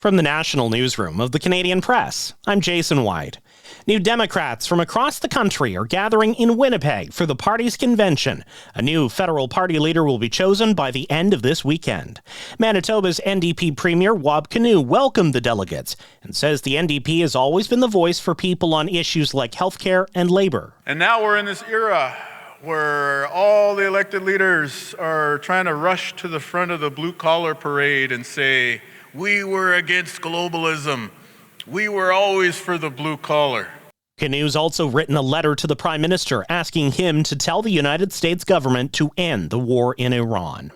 From the national newsroom of the Canadian Press, I'm Jason White. New Democrats from across the country are gathering in Winnipeg for the party's convention. A new federal party leader will be chosen by the end of this weekend. Manitoba's NDP Premier Kinew welcomed the delegates and says the NDP has always been the voice for people on issues like healthcare and labor. And now we're in this era where all the elected leaders are trying to rush to the front of the blue-collar parade and say, we were against globalism. We were always for the blue collar. Kinew's also written a letter to the Prime Minister asking him to tell the United States government to end the war in Iran.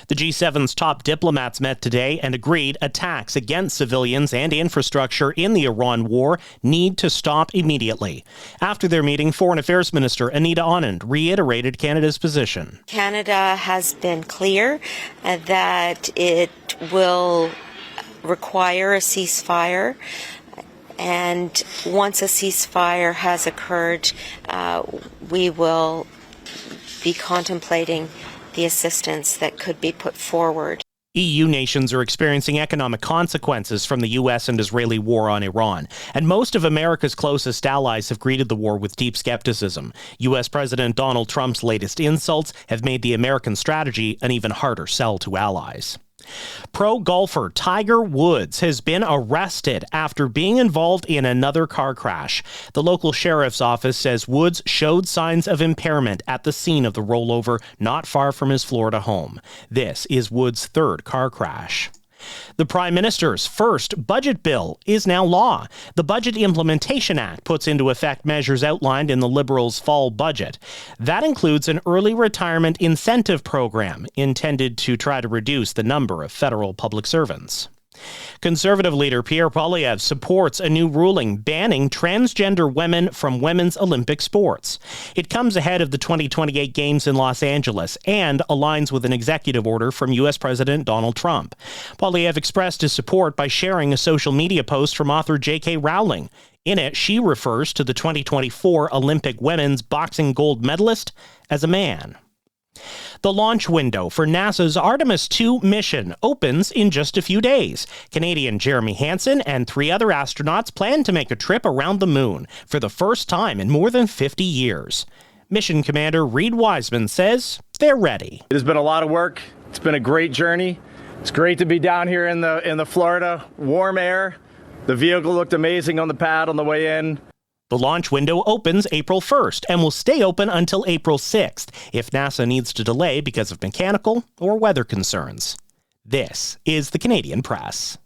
The G7's top diplomats met today and agreed attacks against civilians and infrastructure in the Iran war need to stop immediately. After their meeting, Foreign Affairs Minister Anita Anand reiterated Canada's position. Canada has been clear that it will require a ceasefire. And once a ceasefire has occurred, we will be contemplating the assistance that could be put forward. EU nations are experiencing economic consequences from the U.S. and Israeli war on Iran, and most of America's closest allies have greeted the war with deep skepticism. U.S. President Donald Trump's latest insults have made the American strategy an even harder sell to allies. Pro golfer Tiger Woods has been arrested after being involved in another car crash. The local sheriff's office says Woods showed signs of impairment at the scene of the rollover not far from his Florida home. This is Woods' third car crash. The Prime Minister's first budget bill is now law. The Budget Implementation Act puts into effect measures outlined in the Liberals' fall budget. That includes an early retirement incentive program intended to try to reduce the number of federal public servants. Conservative leader Pierre Poilievre supports a new ruling banning transgender women from women's Olympic sports. It comes ahead of the 2028 Games in Los Angeles and aligns with an executive order from U.S. President Donald Trump. Poilievre expressed his support by sharing a social media post from author J.K. Rowling. In it, she refers to the 2024 Olympic women's boxing gold medalist as a man. The launch window for NASA's Artemis II mission opens in just a few days. Canadian Jeremy Hansen and 3 other astronauts plan to make a trip around the moon for the first time in more than 50 years. Mission Commander Reid Wiseman says they're ready. It has been a lot of work. It's been a great journey. It's great to be down here in the Florida warm air. The vehicle looked amazing on the pad on the way in. The launch window opens April 1st and will stay open until April 6th if NASA needs to delay because of mechanical or weather concerns. This is the Canadian Press.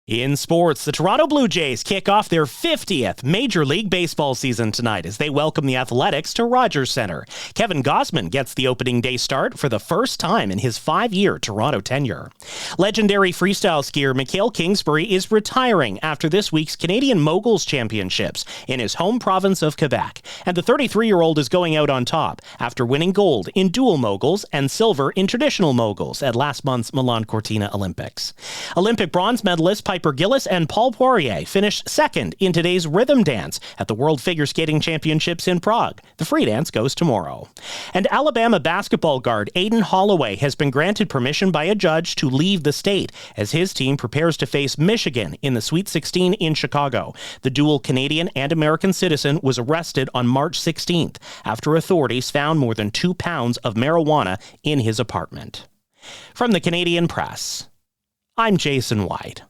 In sports, the Toronto Blue Jays kick off their 50th Major League Baseball season tonight as they welcome the Athletics to Rogers Centre. Kevin Gausman gets the opening day start for the first time in his 5-year Toronto tenure. Legendary freestyle skier Mikhail Kingsbury is retiring after this week's Canadian Moguls Championships in his home province of Quebec. And the 33-year-old is going out on top after winning gold in dual moguls and silver in traditional moguls at last month's Milan Cortina Olympics. Olympic bronze medalist Piper Gillis and Paul Poirier finished second in today's rhythm dance at the World Figure Skating Championships in Prague. The free dance goes tomorrow. And Alabama basketball guard Aiden Holloway has been granted permission by a judge to leave the state as his team prepares to face Michigan in the Sweet 16 in Chicago. The dual Canadian and American citizen was arrested on March 16th after authorities found more than 2 pounds of marijuana in his apartment. From the Canadian Press, I'm Jason White.